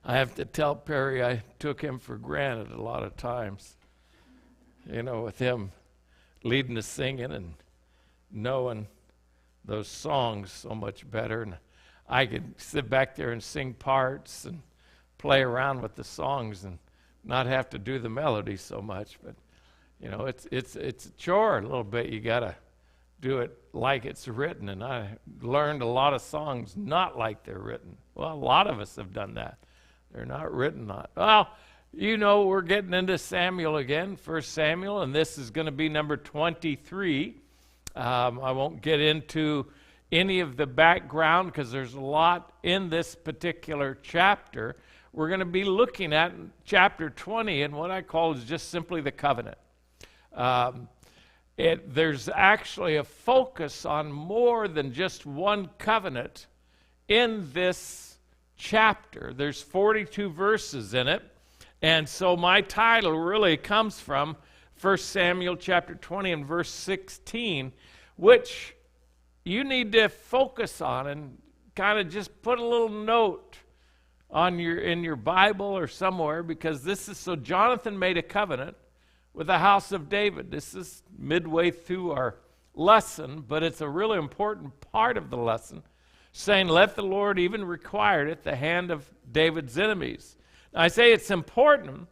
I have to tell Perry I took him for granted a lot of times. With him leading the singing and knowing those songs so much better. And I could sit back there and sing parts and play around with the songs and not have to do the melody so much. But, it's a chore a little bit. You got to do it like it's written. And I learned a lot of songs not like they're written. Well, a lot of us have done that. They're not written on. Well, we're getting into Samuel again, 1 Samuel, and this is going to be number 23. I won't get into any of the background because there's a lot in this particular chapter. We're going to be looking at chapter 20, and what I call is just simply the covenant. There's actually a focus on more than just one covenant in this chapter. There's 42 verses in it, and so my title really comes from 1 Samuel chapter 20 and verse 16, which you need to focus on and kind of just put a little note on in your Bible or somewhere, because this is, so Jonathan made a covenant with the house of David. This is midway through our lesson, but it's a really important part of the lesson, saying, let the Lord even require it at the hand of David's enemies. Now, I say it's important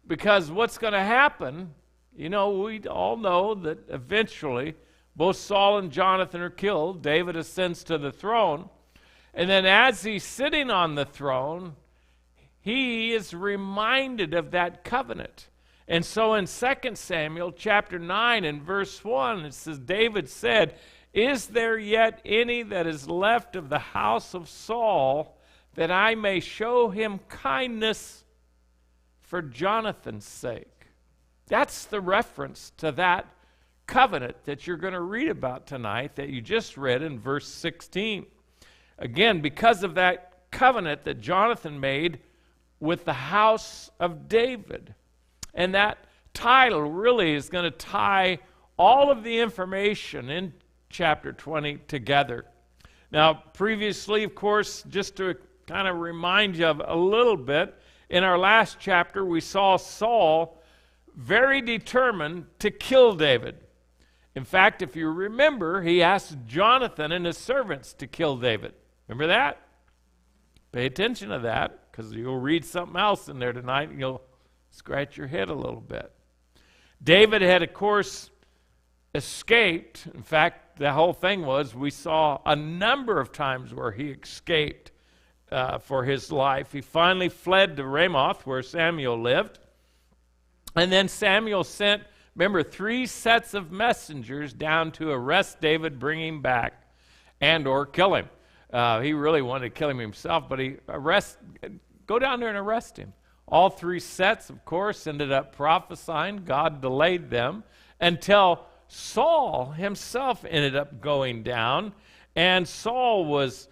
because what's going to happen, we all know that eventually both Saul and Jonathan are killed. David ascends to the throne. And then as he's sitting on the throne, he is reminded of that covenant. And so in 2 Samuel chapter 9 and verse 1, it says, David said, is there yet any that is left of the house of Saul, that I may show him kindness for Jonathan's sake? That's the reference to that covenant that you're going to read about tonight, that you just read in verse 16. Again, because of that covenant that Jonathan made with the house of David. And that title really is going to tie all of the information in chapter 20 together. Now, previously, of course, just to kind of remind you of a little bit, in our last chapter, we saw Saul very determined to kill David. In fact, if you remember, he asked Jonathan and his servants to kill David. Remember that? Pay attention to that, because you'll read something else in there tonight and you'll scratch your head a little bit. David had, of course, escaped. In fact, the whole thing was, we saw a number of times where he escaped for his life. He finally fled to Ramoth, where Samuel lived. And then Samuel sent, remember, 3 sets of messengers down to arrest David, bring him back, and or kill him. He really wanted to kill him himself, but go down there and arrest him. All 3 sets, of course, ended up prophesying. God delayed them until Saul himself ended up going down, and Saul was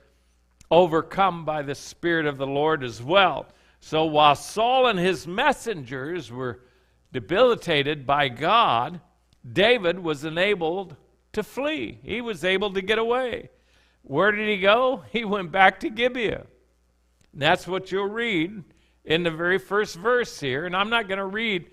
overcome by the Spirit of the Lord as well. So while Saul and his messengers were debilitated by God, David was enabled to flee. He was able to get away. Where did he go? He went back to Gibeah. And that's what you'll read in the very first verse here. And I'm not going to read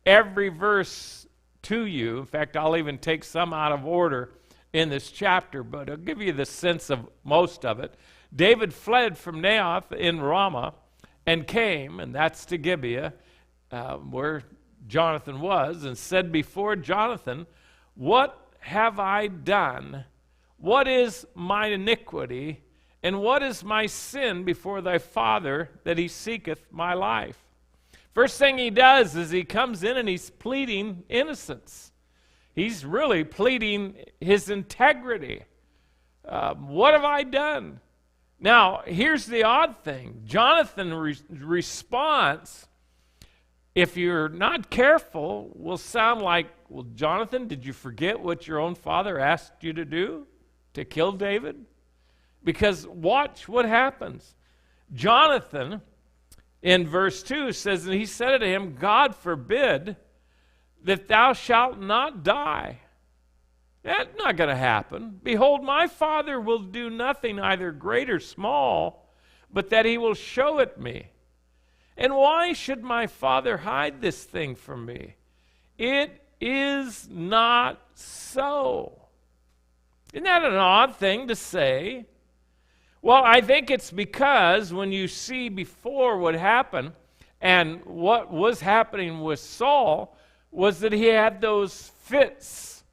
every verse to you. In fact, I'll even take some out of order in this chapter, but I'll give you the sense of most of it. David fled from Naioth in Ramah and came, and that's to Gibeah, where Jonathan was, and said before Jonathan, what have I done? What is my iniquity? And what is my sin before thy father, that he seeketh my life? First thing he does is he comes in and he's pleading innocence. He's really pleading his integrity. What have I done? Now, here's the odd thing. Jonathan's response, if you're not careful, will sound like, well, Jonathan, did you forget what your own father asked you to do? To kill David? Because watch what happens. Jonathan, in verse 2, says, and he said to him, God forbid that thou shalt not die. That's not going to happen. Behold, my father will do nothing either great or small, but that he will show it me. And why should my father hide this thing from me? It is not so. Isn't that an odd thing to say? Well, I think it's because when you see before what happened, and what was happening with Saul was that he had those fits.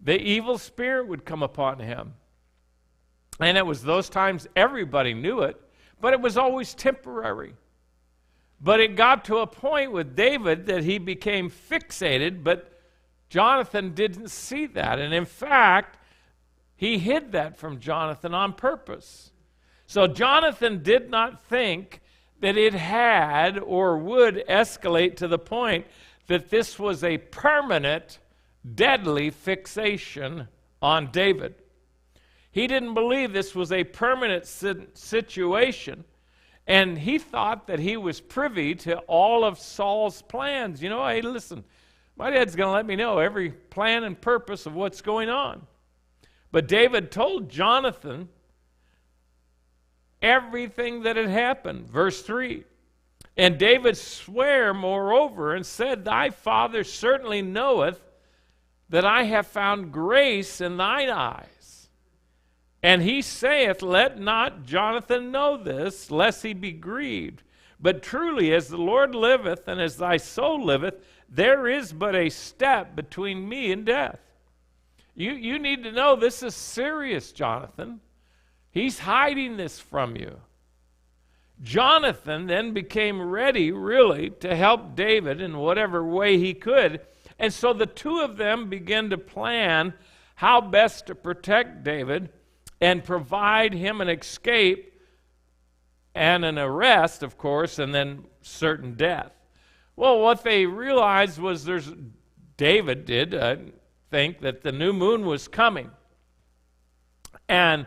The evil spirit would come upon him. And it was those times everybody knew it, but it was always temporary. But it got to a point with David that he became fixated, but Jonathan didn't see that. And in fact, he hid that from Jonathan on purpose. So Jonathan did not think that it had or would escalate to the point that this was a permanent, deadly fixation on David. He didn't believe this was a permanent situation, and he thought that he was privy to all of Saul's plans. You know, hey, listen, my dad's going to let me know every plan and purpose of what's going on. But David told Jonathan everything that had happened. Verse 3, and David sware moreover and said, thy father certainly knoweth that I have found grace in thine eyes. And he saith, let not Jonathan know this, lest he be grieved. But truly, as the Lord liveth, and as thy soul liveth, there is but a step between me and death. You need to know this is serious, Jonathan. He's hiding this from you. Jonathan then became ready, really, to help David in whatever way he could. And so the two of them began to plan how best to protect David and provide him an escape and an arrest, of course, and then certain death. Well, what they realized was David did think that the new moon was coming. And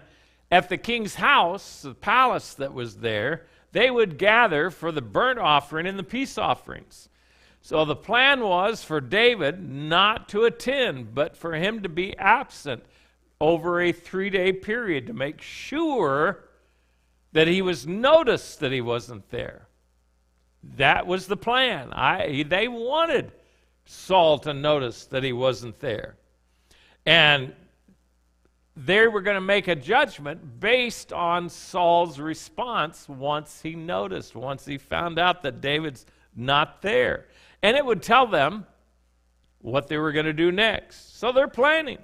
at the king's house, the palace that was there, they would gather for the burnt offering and the peace offerings. So the plan was for David not to attend, but for him to be absent over a 3-day period to make sure that he was noticed that he wasn't there. That was the plan. They wanted Saul to notice that he wasn't there. And they were going to make a judgment based on Saul's response once he noticed, once he found out that David's not there. And it would tell them what they were going to do next. So they're planning.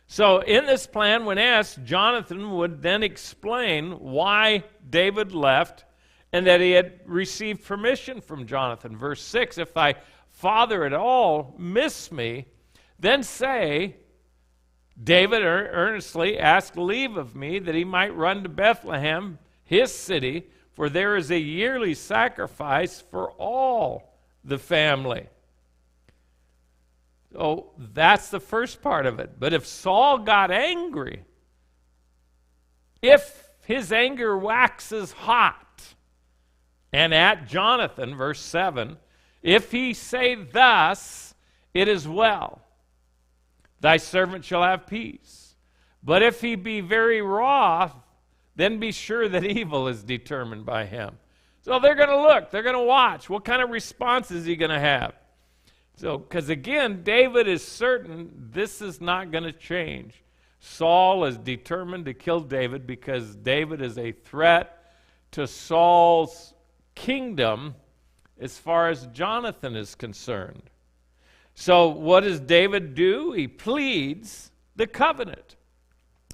So in this plan, when asked, Jonathan would then explain why David left and that he had received permission from Jonathan. Verse 6, if thy father at all miss me, then say, David earnestly asked leave of me that he might run to Bethlehem, his city, for there is a yearly sacrifice for all the family. So that's the first part of it. But if Saul got angry, if his anger waxes hot, and at Jonathan, verse 7, if he say thus, it is well, thy servant shall have peace. But if he be very wroth, then be sure that evil is determined by him. So they're going to look, they're going to watch. What kind of response is he going to have? So, because again, David is certain this is not going to change. Saul is determined to kill David because David is a threat to Saul's kingdom as far as Jonathan is concerned. So what does David do? He pleads the covenant.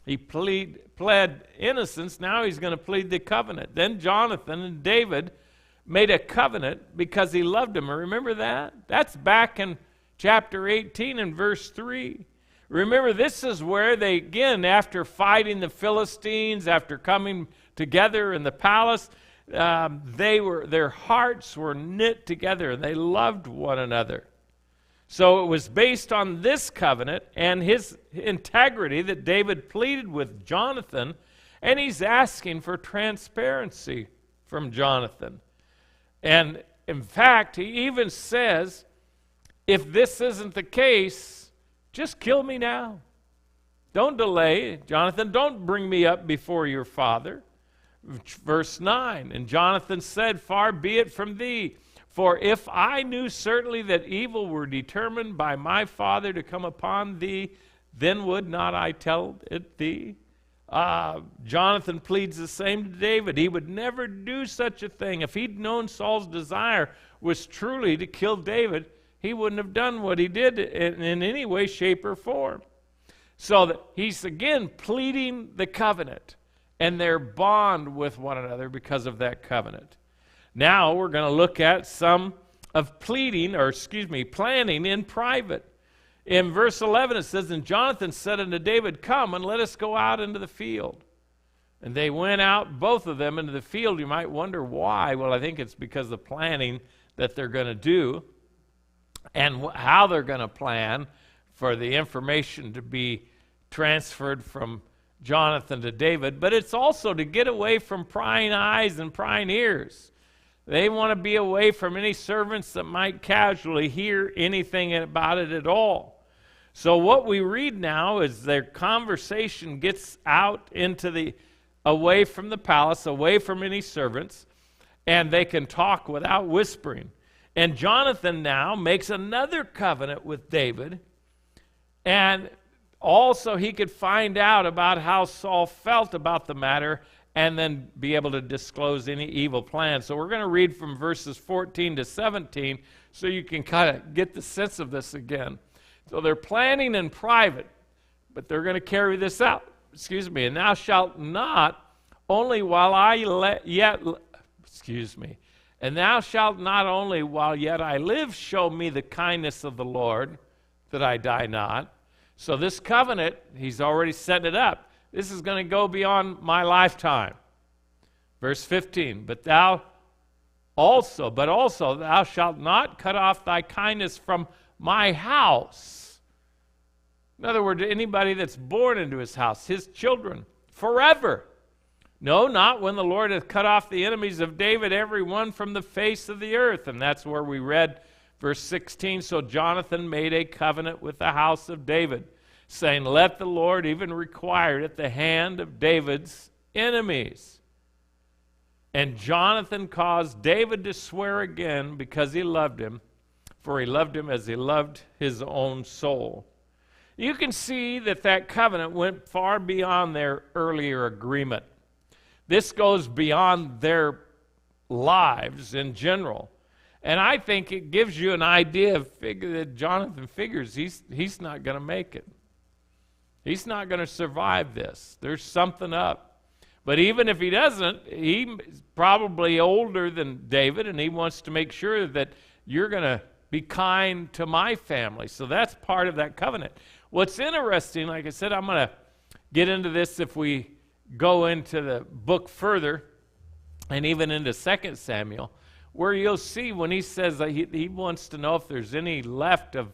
He pled innocence. Now he's going to plead the covenant. Then Jonathan and David made a covenant because he loved him. Remember that? That's back in chapter 18 and verse 3. Remember, this is where they, again, after fighting the Philistines, after coming together in the palace, their hearts were knit together and they loved one another. So it was based on this covenant and his integrity that David pleaded with Jonathan, and he's asking for transparency from Jonathan. And in fact, he even says, if this isn't the case, just kill me now. Don't delay, Jonathan. Don't bring me up before your father. Verse 9, and Jonathan said, Far be it from thee, for if I knew certainly that evil were determined by my father to come upon thee, then would not I tell it thee? Jonathan pleads the same to David. He would never do such a thing. If he'd known Saul's desire was truly to kill David, he wouldn't have done what he did in any way, shape, or form. So that he's again pleading the covenant and their bond with one another because of that covenant. Now we're going to look at some of planning in private. In verse 11 it says, And Jonathan said unto David, Come and let us go out into the field. And they went out, both of them, into the field. You might wonder why. Well, I think it's because of the planning that they're going to do and how they're going to plan for the information to be transferred from Jonathan to David. But it's also to get away from prying eyes and prying ears. They want to be away from any servants that might casually hear anything about it at all. So what we read now is their conversation gets out into away from the palace, away from any servants, and they can talk without whispering. And Jonathan now makes another covenant with David, and also he could find out about how Saul felt about the matter and then be able to disclose any evil plan. So we're going to read from verses 14 to 17 so you can kind of get the sense of this again. So they're planning in private, but they're going to carry this out. And thou shalt not only while and thou shalt not only while yet I live show me the kindness of the Lord, that I die not. So this covenant, he's already set it up. This is going to go beyond my lifetime. Verse 15, but also thou shalt not cut off thy kindness from my house. In other words, anybody that's born into his house, his children, forever. No, not when the Lord hath cut off the enemies of David, every one from the face of the earth. And that's where we read verse 16. So Jonathan made a covenant with the house of David, saying, Let the Lord even require it at the hand of David's enemies. And Jonathan caused David to swear again because he loved him, for he loved him as he loved his own soul. You can see that covenant went far beyond their earlier agreement. This goes beyond their lives in general. And I think it gives you an idea that Jonathan figures he's not going to make it. He's not going to survive this. There's something up. But even if he doesn't, he's probably older than David, and he wants to make sure that you're going to be kind to my family. So that's part of that covenant. What's interesting, like I said, I'm going to get into this if we go into the book further, and even into 2 Samuel, where you'll see when he says that he wants to know if there's any left of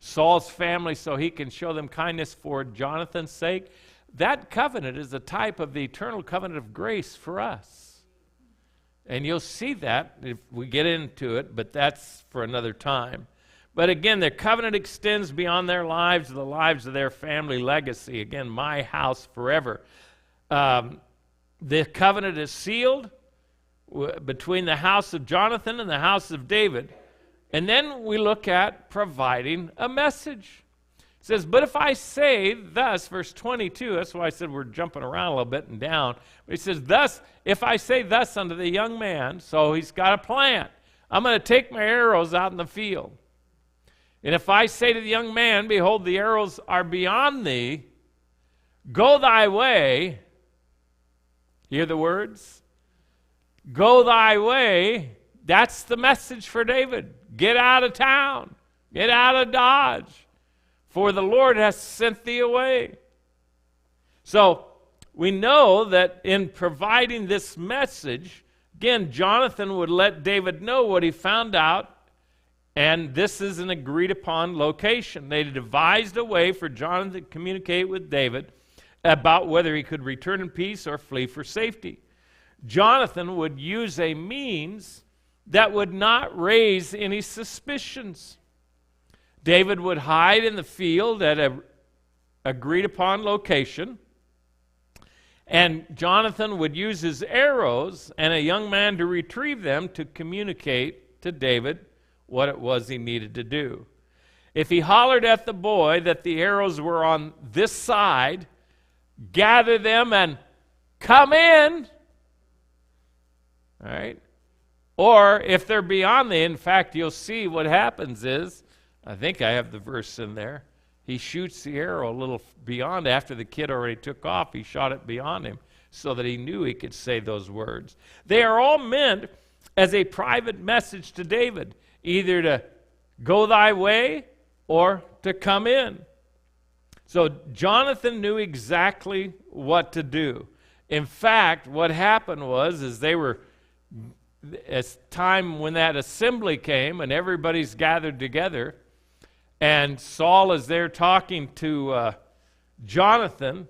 Saul's family so he can show them kindness for Jonathan's sake. That covenant is a type of the eternal covenant of grace for us. And you'll see that if we get into it, but that's for another time. But again, their covenant extends beyond their lives, the lives of their family legacy. Again, my house forever. The covenant is sealed between the house of Jonathan and the house of David. And then we look at providing a message. It says, but if I say thus, verse 22, that's why I said we're jumping around a little bit and down. But he says, thus, if I say thus unto the young man, so he's got a plan. I'm going to take my arrows out in the field. And if I say to the young man, behold, the arrows are beyond thee, go thy way. Hear the words? Go thy way. That's the message for David. Get out of town. Get out of Dodge. For the Lord has sent thee away. So we know that in providing this message, again, Jonathan would let David know what he found out, and this is an agreed upon location. They devised a way for Jonathan to communicate with David about whether he could return in peace or flee for safety. Jonathan would use a means that would not raise any suspicions. David would hide in the field at an agreed upon location, And Jonathan would use his arrows and a young man to retrieve them to communicate to David what it was he needed to do. If he hollered at the boy that the arrows were on this side, gather them and come in, all right? Or if they're beyond the, in fact, you'll see what happens is, I think I have the verse in there, he shoots the arrow a little beyond after the kid already took off. He shot it beyond him so that he knew he could say those words. They are all meant as a private message to David, either to go thy way or to come in. So Jonathan knew exactly what to do. In fact, what happened was they were, as time when that assembly came and everybody's gathered together, and Saul is there talking to Jonathan,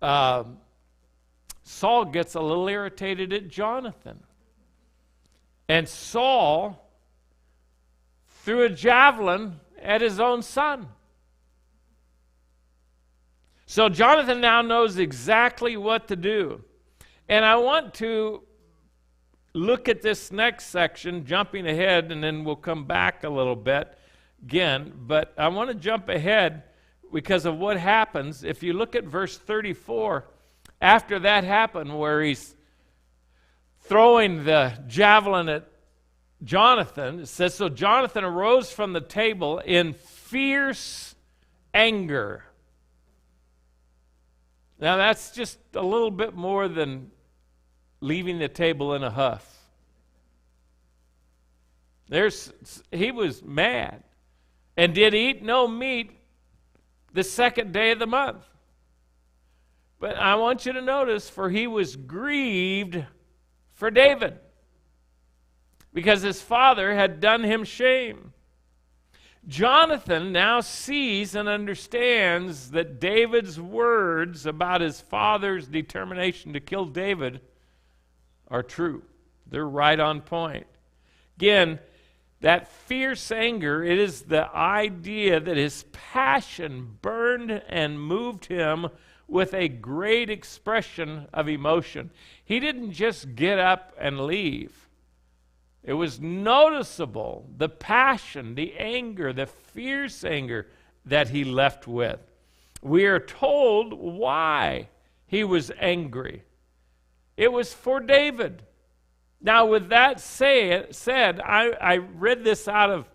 Saul gets a little irritated at Jonathan. And Saul threw a javelin at his own son. So Jonathan now knows exactly what to do. And I want to look at this next section, jumping ahead, and then we'll come back a little bit again. But I want to jump ahead because of what happens. If you look at verse 34, after that happened where he's throwing the javelin at Jonathan, it says, so Jonathan arose from the table in fierce anger. Now that's just a little bit more than leaving the table in a huff. He was mad and did eat no meat the second day of the month. But I want you to notice, for he was grieved for David, because his father had done him shame. Jonathan now sees and understands that David's words about his father's determination to kill David are true. They're right on point. Again, that fierce anger, it is the idea that his passion burned and moved him with a great expression of emotion. He didn't just get up and leave. It was noticeable, the passion, the anger, the fierce anger that he left with. We are told why he was angry. It was for David. Now, with that said, I read this out of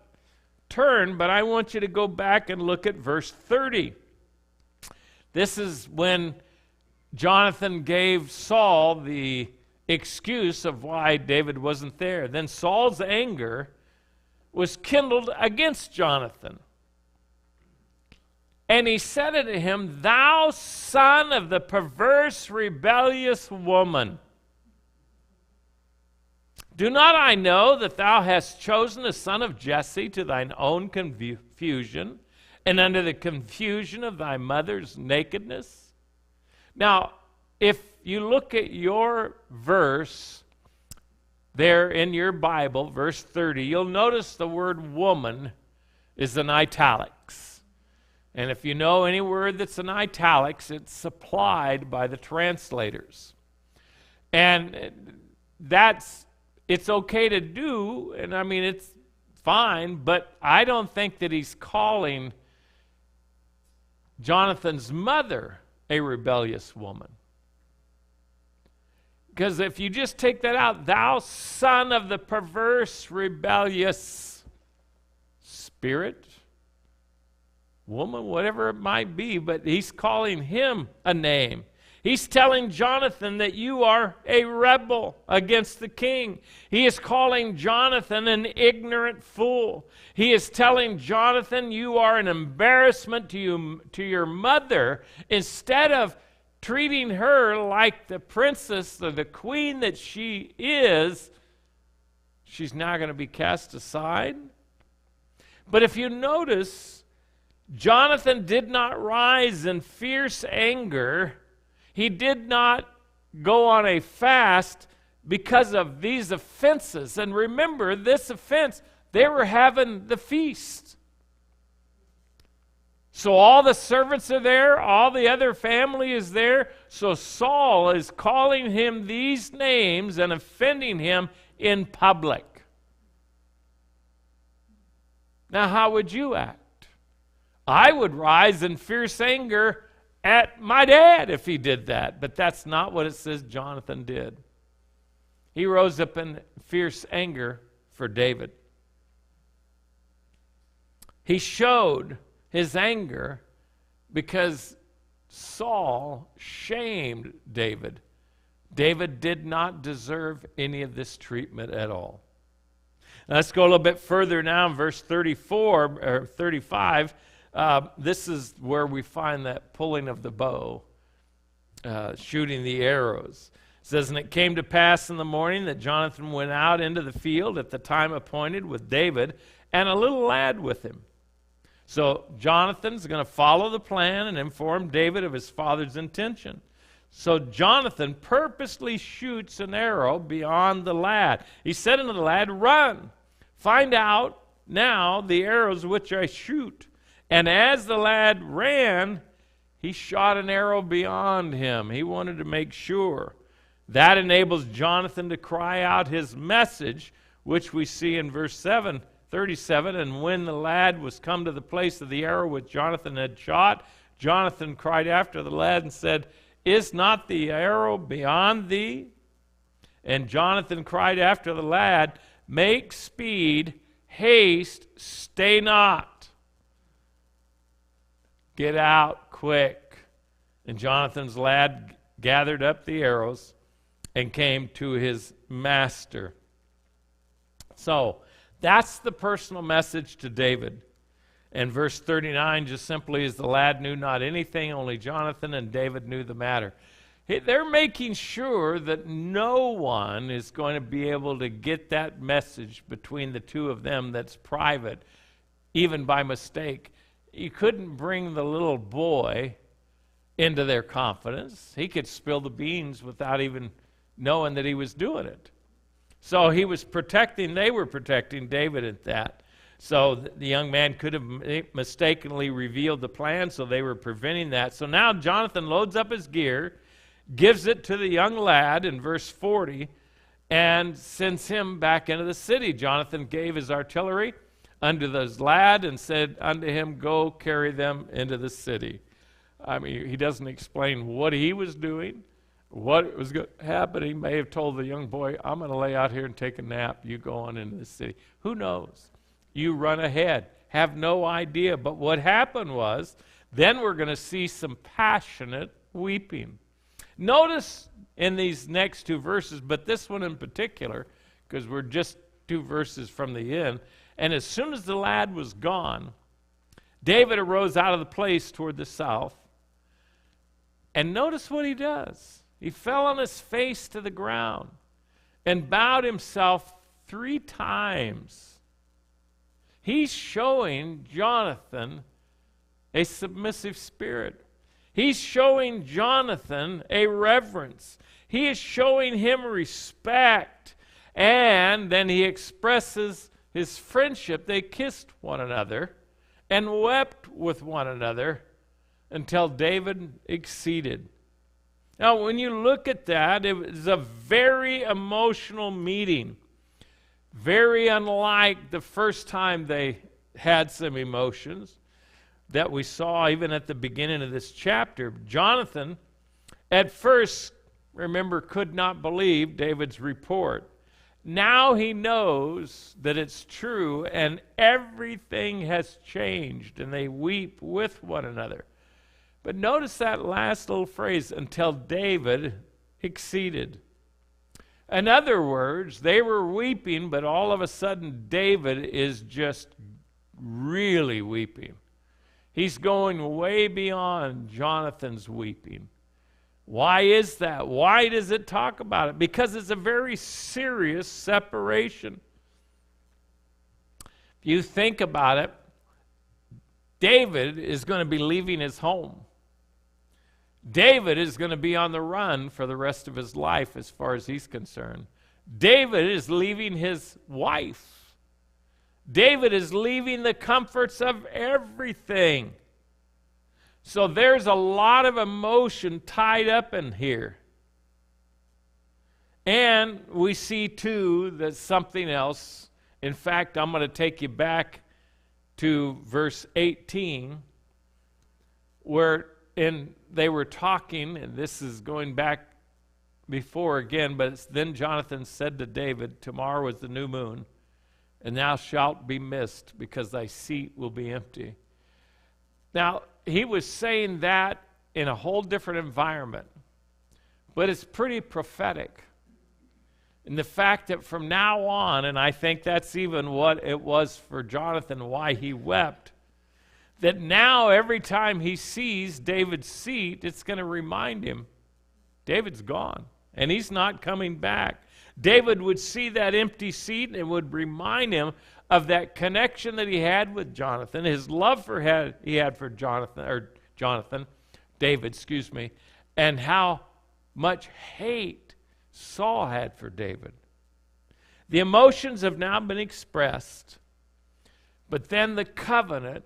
turn, but I want you to go back and look at verse 30. This is when Jonathan gave Saul the excuse of why David wasn't there. Then Saul's anger was kindled against Jonathan. And he said unto him, thou son of the perverse, rebellious woman, do not I know that thou hast chosen a son of Jesse to thine own confusion, and under the confusion of thy mother's nakedness? Now, if you look at your verse there in your Bible, verse 30, you'll notice the word woman is in italics. And if you know any word that's in italics, it's supplied by the translators. And it's okay to do, and I mean, it's fine, but I don't think that he's calling Jonathan's mother a rebellious woman. Because if you just take that out, thou son of the perverse, rebellious spirit, woman, whatever it might be, but he's calling him a name. He's telling Jonathan that you are a rebel against the king. He is calling Jonathan an ignorant fool. He is telling Jonathan you are an embarrassment to your mother, instead of treating her like the princess or the queen that she is. She's now going to be cast aside. But if you notice, Jonathan did not rise in fierce anger. He did not go on a fast because of these offenses. And remember, this offense, they were having the feast. So all the servants are there, all the other family is there. So Saul is calling him these names and offending him in public. Now, how would you act? I would rise in fierce anger at my dad if he did that. But that's not what it says Jonathan did. He rose up in fierce anger for David. He showed his anger because Saul shamed David. David did not deserve any of this treatment at all. Now, let's go a little bit further now in verse 34 or 35. This is where we find that pulling of the bow, shooting the arrows. It says, and it came to pass in the morning that Jonathan went out into the field at the time appointed with David and a little lad with him. So Jonathan's going to follow the plan and inform David of his father's intention. So Jonathan purposely shoots an arrow beyond the lad. He said unto the lad, run, find out now the arrows which I shoot. And as the lad ran, he shot an arrow beyond him. He wanted to make sure. That enables Jonathan to cry out his message, which we see in verse 37. And when the lad was come to the place of the arrow which Jonathan had shot, Jonathan cried after the lad and said, is not the arrow beyond thee? And Jonathan cried after the lad, make speed, haste, stay not. Get out quick. And Jonathan's lad gathered up the arrows and came to his master. So, that's the personal message to David. And verse 39 just simply is the lad knew not anything, only Jonathan and David knew the matter. They're making sure that no one is going to be able to get that message between the two of them that's private, even by mistake. You couldn't bring the little boy into their confidence. He could spill the beans without even knowing that he was doing it. So they were protecting David at that. So the young man could have mistakenly revealed the plan, so they were preventing that. So now Jonathan loads up his gear, gives it to the young lad in verse 40, and sends him back into the city. Jonathan gave his artillery unto this lad and said unto him, go carry them into the city. I mean, he doesn't explain what he was doing, what was going to happen. He may have told the young boy, I'm going to lay out here and take a nap. You go on into the city. Who knows? You run ahead. Have no idea. But what happened was, then we're going to see some passionate weeping. Notice in these next two verses, but this one in particular, because we're just two verses from the end, and as soon as the lad was gone, David arose out of the place toward the south, and notice what he does. He fell on his face to the ground and bowed himself 3 times. He's showing Jonathan a submissive spirit. He's showing Jonathan a reverence. He is showing him respect. And then he expresses his friendship. They kissed one another and wept with one another until David acceded. Now, when you look at that, it was a very emotional meeting. Very unlike the first time they had some emotions that we saw even at the beginning of this chapter. Jonathan, at first, remember, could not believe David's report. Now he knows that it's true, and everything has changed, and they weep with one another. But notice that last little phrase, until David acceded. In other words, they were weeping, but all of a sudden David is just really weeping. He's going way beyond Jonathan's weeping. Why is that? Why does it talk about it? Because it's a very serious separation. If you think about it, David is going to be leaving his home. David is going to be on the run for the rest of his life as far as he's concerned. David is leaving his wife. David is leaving the comforts of everything. So there's a lot of emotion tied up in here. And we see, too, that something else. In fact, I'm going to take you back to verse 18, where they were talking, and this is going back before again, but then Jonathan said to David, tomorrow is the new moon, and thou shalt be missed, because thy seat will be empty. Now, he was saying that in a whole different environment, but it's pretty prophetic. And the fact that from now on, and I think that's even what it was for Jonathan, why he wept, that now every time he sees David's seat, it's going to remind him, David's gone, and he's not coming back. David would see that empty seat, and it would remind him of that connection that he had with Jonathan, his love he had for David, and how much hate Saul had for David. The emotions have now been expressed, but then the covenant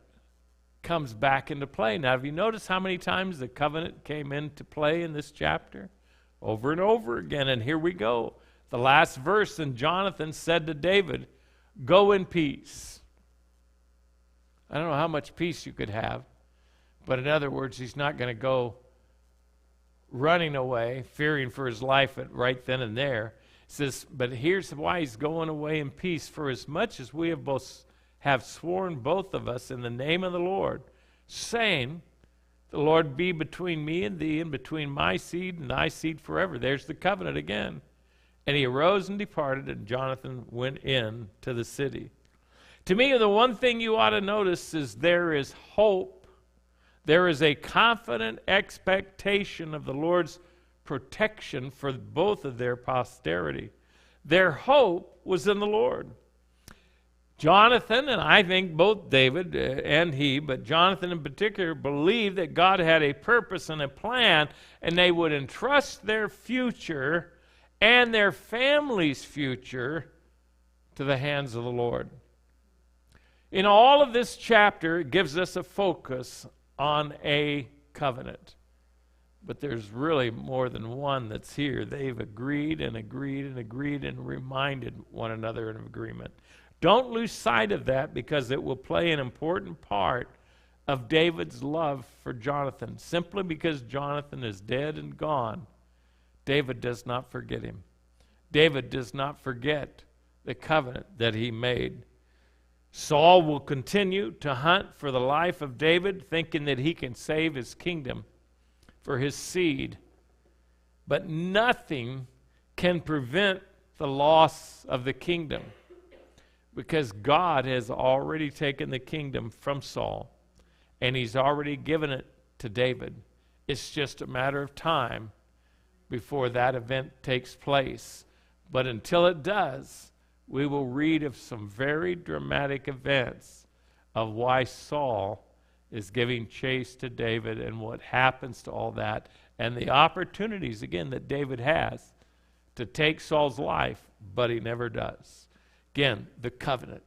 comes back into play. Now, have you noticed how many times the covenant came into play in this chapter? Over and over again, and here we go. The last verse, and Jonathan said to David, go in peace. I don't know how much peace you could have, but in other words, he's not going to go running away, fearing for his life right then and there. It says, but here's why he's going away in peace. For as much as we have sworn both of us in the name of the Lord, saying, the Lord be between me and thee, and between my seed and thy seed forever. There's the covenant again. And he arose and departed, and Jonathan went in to the city. To me, the one thing you ought to notice is there is hope. There is a confident expectation of the Lord's protection for both of their posterity. Their hope was in the Lord. Jonathan, and I think both David and he, but Jonathan in particular, believed that God had a purpose and a plan, and they would entrust their future and their family's future to the hands of the Lord. In all of this chapter, it gives us a focus on a covenant. But there's really more than one that's here. They've agreed and agreed and agreed and reminded one another in agreement. Don't lose sight of that, because it will play an important part of David's love for Jonathan. Simply because Jonathan is dead and gone, David does not forget him. David does not forget the covenant that he made. Saul will continue to hunt for the life of David, thinking that he can save his kingdom for his seed. But nothing can prevent the loss of the kingdom, because God has already taken the kingdom from Saul, and he's already given it to David. It's just a matter of time before that event takes place. But until it does, we will read of some very dramatic events of why Saul is giving chase to David and what happens to all that, and the opportunities, again, that David has to take Saul's life, but he never does. Again, the covenant.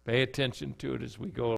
Pay attention to it as we go